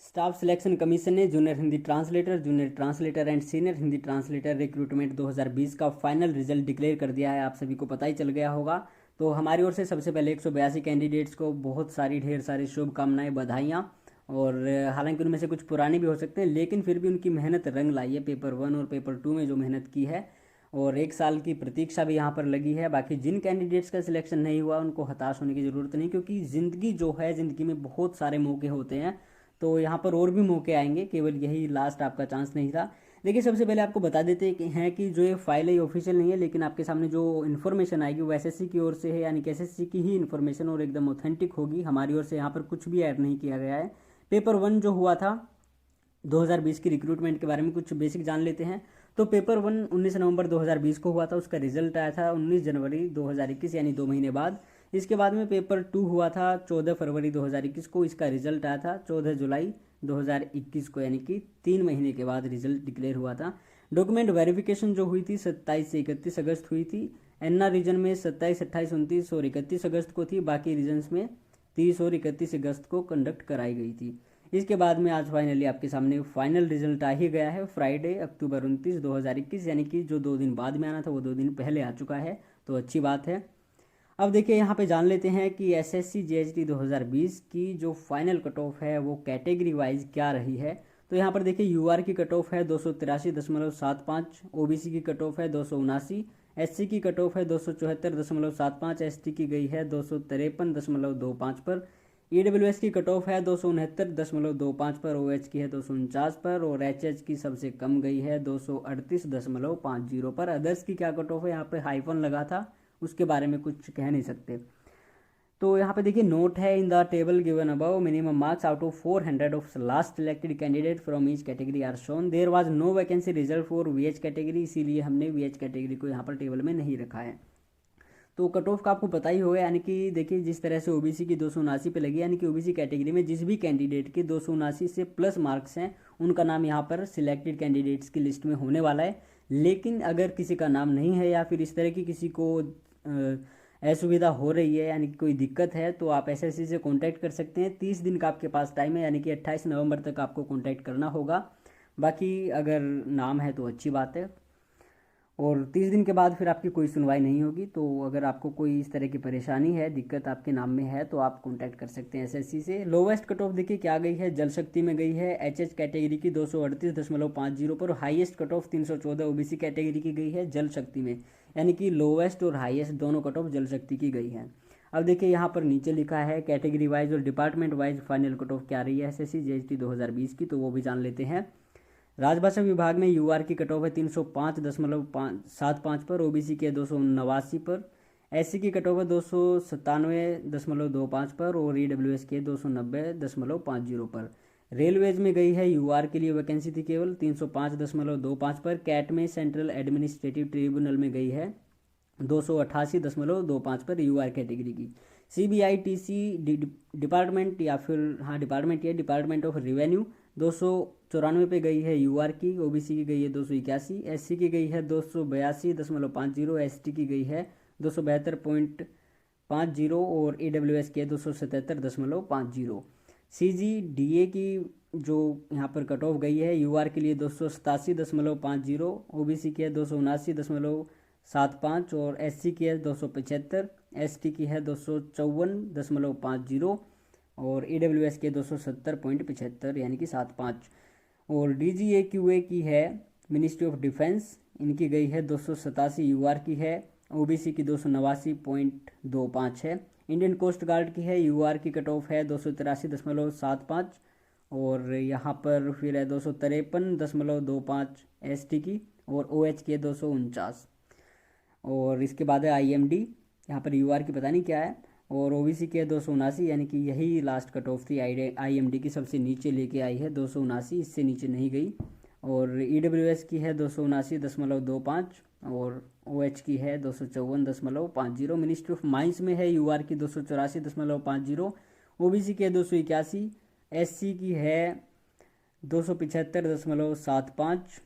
Staff selection commission ने junior translator and senior Hindi translator recruitment 2020 का final result declare कर दिया है। आप सभी को पता ही चल गया होगा। तो हमारी ओर से सबसे पहले 182 कैंडिडेट्स को बहुत सारी ढेर सारी शुभकामनाएं, बधाइयाँ। और हालांकि उनमें से कुछ पुराने भी हो सकते हैं, लेकिन फिर भी उनकी मेहनत रंग लाई है। पेपर 1 और पेपर 2 में जो मेहनत की है, और 1 साल की प्रतीक्षा भी यहाँ पर लगी है। बाकी जिन कैंडिडेट्स का सिलेक्शन नहीं हुआ उनको हताश होने की ज़रूरत नहीं, क्योंकि ज़िंदगी जो है, ज़िंदगी में बहुत सारे मौके होते हैं। तो यहाँ पर और भी मौके आएंगे, केवल यही लास्ट आपका चांस नहीं था। देखिए, सबसे पहले आपको बता देते हैं कि जो ये फाइल है ये ऑफिशियल नहीं है, लेकिन आपके सामने जो इन्फॉर्मेशन आएगी वो एसएससी की ओर से है, यानी कि एसएससी की ही इन्फॉर्मेशन और एकदम ऑथेंटिक होगी। हमारी ओर से यहाँ पर कुछ भी ऐड नहीं किया गया है। पेपर 1 जो हुआ था 2020 की रिक्रूटमेंट के बारे में कुछ बेसिक जान लेते हैं। तो पेपर 1 19 नवंबर 2020 को हुआ था। उसका रिजल्ट आया था 19 जनवरी 2021, यानी 2 महीने बाद। इसके बाद में पेपर 2 हुआ था 14 फरवरी 2021 को। इसका रिजल्ट आया था 14 जुलाई 2021 को, यानी कि 3 महीने के बाद रिजल्ट डिक्लेयर हुआ था। डॉक्यूमेंट वेरिफिकेशन जो हुई थी 27 से 31 अगस्त हुई थी। एनआर रीजन में 27, 28, 29 और 31 अगस्त को थी। बाकी रीजन्स में 30 और 31 अगस्त को कंडक्ट कराई गई थी। इसके बाद में आज फाइनली आपके सामने फाइनल रिजल्ट आ ही गया है। फ्राइडे अक्टूबर 29, 2021, यानी कि जो 2 दिन बाद में आना था वो 2 दिन पहले आ चुका है। तो अच्छी बात है। अब देखिए, यहाँ पे जान लेते हैं कि एसएससी जीएचटी 2020 की जो फाइनल कट ऑफ है वो कैटेगरी वाइज क्या रही है। तो यहाँ पर देखिए, यूआर की कट ऑफ है 283.75, ओबीसी की कट ऑफ है 279, एससी की कट ऑफ है 274.75, एसटी की गई है 253.25 पर, ईडब्ल्यूएस की कट ऑफ है 269.25 पर, ओएच की है 249 पर, और एचएच की सबसे कम गई है 238.50 पर। अदर्स की क्या कट ऑफ है, यहाँ पे हाइफन लगा था, उसके बारे में कुछ कह नहीं सकते। तो यहाँ पे देखिए, नोट है in the table given above minimum marks out of 400 of last selected candidate from each category are shown. There was no vacancy result for VH category, इसीलिए हमने वीएच कैटेगरी को यहाँ पर टेबल में नहीं रखा है। तो कट ऑफ का आपको पता ही होगा, यानी कि देखिए, जिस तरह से ओबीसी की 279 पे लगी, यानी कि ओबीसी कैटेगरी में जिस भी कैंडिडेट के 279 से प्लस मार्क्स हैं उनका नाम यहाँ पर सिलेक्टेड कैंडिडेट्स की लिस्ट में होने वाला है। लेकिन अगर किसी का नाम नहीं है या फिर इस तरह की किसी को असुविधा हो रही है, यानी कि कोई दिक्कत है, तो आप एसएससी से कांटेक्ट कर सकते हैं। 30 दिन का आपके पास टाइम है, यानी कि 28 नवंबर तक आपको कांटेक्ट करना होगा। बाकी अगर नाम है तो अच्छी बात है, और 30 दिन के बाद फिर आपकी कोई सुनवाई नहीं होगी। तो अगर आपको कोई इस तरह की परेशानी है, दिक्कत आपके नाम में है, तो आप कांटेक्ट कर सकते हैं एसएससी से। लोवेस्ट कट ऑफ देखिए क्या गई है, जल शक्ति में गई है एचएच कैटेगरी की 238.50 पर। Highest cut off 314 OBC category की गई है जल शक्ति में, यानी कि लोवेस्ट और हाईएस्ट दोनों कट ऑफ जल शक्ति की गई है। अब देखिए, यहाँ पर नीचे लिखा है कैटेगरी वाइज और department wise final cut off क्या रही है एसएससी जीएचटी 2020 की, तो वो भी जान लेते हैं। राजभाषा विभाग में यूआर की कट ऑफ है 305.75 पर, ओबीसी की है 289 पर, एससी की कट ऑफ है 297.25 पर, और ईडब्ल्यूएस की है 290.50 पर। रेलवेज में गई है यूआर के लिए वैकेंसी थी केवल 305.25 पर। कैट में सेंट्रल एडमिनिस्ट्रेटिव ट्रिब्यूनल में गई है 288.25 पर यूआर कैटेगरी की। सीबीआईटीसी डिपार्टमेंट, या फिर हाँ डिपार्टमेंट, या डिपार्टमेंट ऑफ रेवेन्यू 294 पे गई है यूआर की। ओबीसी की गई है 281, एससी की गई है 282.50, एसटी की गई है 272.50, और ईडब्ल्यूएस की है 277.50। सीजीडीए की जो यहाँ पर कट ऑफ गई है यूआर के लिए 287.50, ओबीसी की है 279.75, और एससी की है 275, एसटी की है 254.50, और ईडब्ल्यूएस के 270.75, यानी कि 75। और डीजीएक्यूए की है मिनिस्ट्री ऑफ डिफेंस, इनकी गई है 287 यूआर की है, ओबीसी की 289.25 है। इंडियन कोस्ट गार्ड की है, यूआर की कट ऑफ है 283.75, और यहाँ पर फिर है 253.25 एसटी की, और ओएच की है 249। और इसके बाद है आईएमडी, यहाँ पर यूआर की पता नहीं क्या है, और ओबीसी की है 279, यानी कि यही लास्ट कट ऑफ थी। आईएमडी की सबसे नीचे लेके आई है 279, इससे नीचे नहीं गई। और ईडब्ल्यूएस की है 279.25, और ओएच की है 254.50। मिनिस्ट्री ऑफ माइंस में है यूआर की 284.50, ओबीसी की है 281, एससी की है 275.75,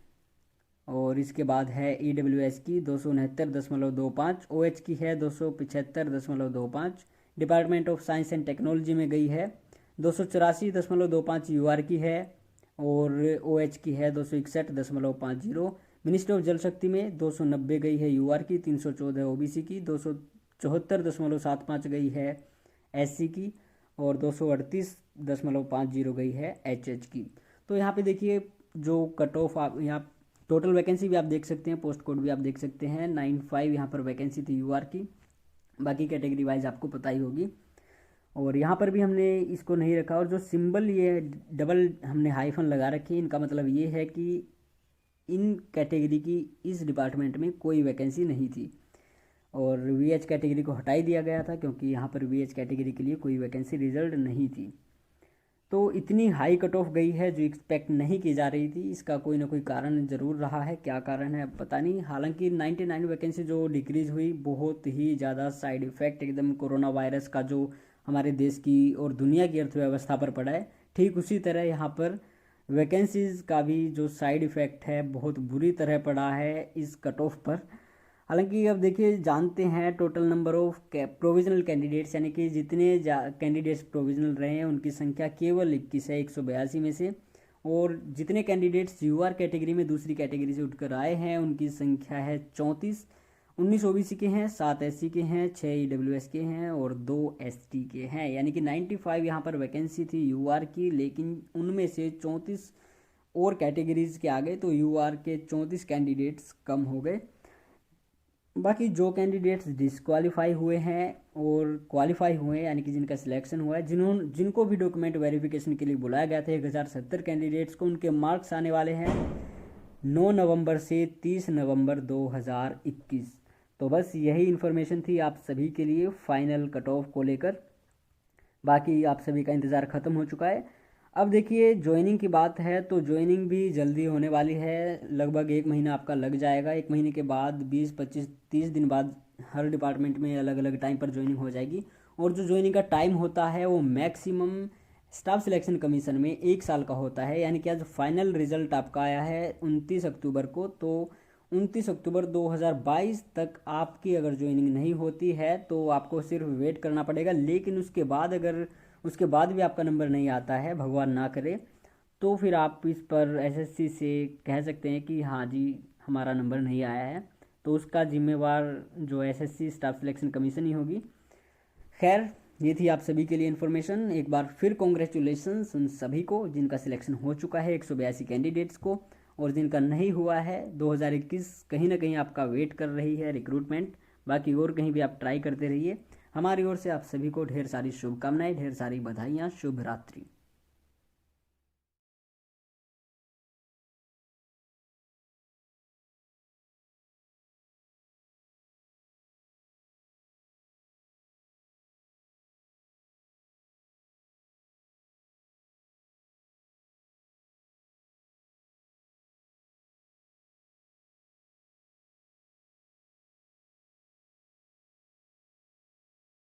और इसके बाद है ईडब्ल्यूएस की 269.25, ओएच की है 275.25। Department of science and technology में गई है 284.25 यूआर की है और ओएच की है 261.50। मिनिस्ट्री ऑफ जल शक्ति में 290 गई है यूआर की, 314 ओबीसी की, 274.75 गई है एससी की और 238.50 गई है एचएच की। तो यहाँ पे देखिए जो कट ऑफ आप यहाँ टोटल वैकेंसी भी आप देख सकते हैं, पोस्ट कोड भी आप देख सकते हैं, 95 यहाँ पर वैकेंसी थी यूआर की। बाकी कैटेगरी वाइज आपको पता ही होगी। और यहाँ पर भी हमने इसको नहीं रखा, और जो सिंबल ये डबल हमने हाइफन लगा रखी है, इनका मतलब ये है कि इन कैटेगरी की इस डिपार्टमेंट में कोई वैकेंसी नहीं थी और वीएच कैटेगरी को हटाई दिया गया था क्योंकि यहाँ पर वीएच कैटेगरी के लिए कोई वैकेंसी रिजल्ट नहीं थी। तो इतनी हाई कट ऑफ गई है जो एक्सपेक्ट नहीं की जा रही थी। इसका कोई ना कोई कारण ज़रूर रहा है, क्या कारण है पता नहीं। हालांकि 99 वैकेंसी जो डिक्रीज हुई, बहुत ही ज़्यादा साइड इफ़ेक्ट एकदम कोरोना वायरस का जो हमारे देश की और दुनिया की अर्थव्यवस्था पर पड़ा है, ठीक उसी तरह यहाँ पर वैकेंसीज़ का भी जो साइड इफ़ेक्ट है बहुत बुरी तरह पड़ा है इस कट ऑफ पर। हालांकि अब देखिए जानते हैं total number of provisional candidates, यानी कि जितने कैंडिडेट्स प्रोविजनल रहे हैं उनकी संख्या केवल 21 है 182 में से। और जितने कैंडिडेट्स यूआर कैटेगरी में दूसरी कैटेगरी से उठकर आए हैं उनकी संख्या है 34। 19 ओबीसी के हैं, 7 एससी के हैं, 6 ईडब्ल्यूएस के हैं और 2 एसटी के हैं। यानी कि 95 यहाँ पर वैकेंसी थी यूआर की, लेकिन उनमें से 34 और कैटेगरीज के आ गए तो यूआर के 34 कैंडिडेट्स कम हो गए। बाकी जो कैंडिडेट्स डिसक्वालीफाई हुए हैं और क्वालिफाई हुए हैं, यानी कि जिनका सिलेक्शन हुआ है, जिनको भी डॉक्यूमेंट वेरिफिकेशन के लिए बुलाया गया था 1070 कैंडिडेट्स को, उनके मार्क्स आने वाले हैं 9 नवंबर से 30 नवंबर 2021। तो बस यही इन्फॉर्मेशन थी आप सभी के लिए फाइनल कट ऑफ को लेकर। बाकी आप सभी का इंतज़ार ख़त्म हो चुका है। अब देखिए ज्वाइनिंग की बात है तो ज्वाइनिंग भी जल्दी होने वाली है, लगभग 1 महीना आपका लग जाएगा। 1 महीने के बाद 20, 25, 30 दिन बाद हर डिपार्टमेंट में अलग अलग टाइम पर ज्वाइनिंग हो जाएगी। और जो ज्वाइनिंग का टाइम होता है वो मैक्सिमम स्टाफ सिलेक्शन कमीशन में 1 साल का होता है। यानी कि आज फाइनल रिजल्ट आपका आया है 29 अक्टूबर को, तो 29 अक्टूबर 2022 तक आपकी अगर ज्वाइनिंग नहीं होती है तो आपको सिर्फ वेट करना पड़ेगा। लेकिन उसके बाद भी आपका नंबर नहीं आता है, भगवान ना करे, तो फिर आप इस पर एसएससी से कह सकते हैं कि हाँ जी हमारा नंबर नहीं आया है, तो उसका जिम्मेवार जो एसएससी स्टाफ सिलेक्शन कमीशन ही होगी। खैर ये थी आप सभी के लिए इन्फॉर्मेशन। एक बार फिर कॉन्ग्रेचुलेशंस उन सभी को जिनका सिलेक्शन हो चुका है 182 कैंडिडेट्स को, और जिनका नहीं हुआ है 2021 कहीं ना कहीं आपका वेट कर रही है रिक्रूटमेंट। बाकी और कहीं भी आप ट्राई करते रहिए। हमारी ओर से आप सभी को ढेर सारी शुभकामनाएं, ढेर सारी बधाइयाँ, शुभ रात्रि।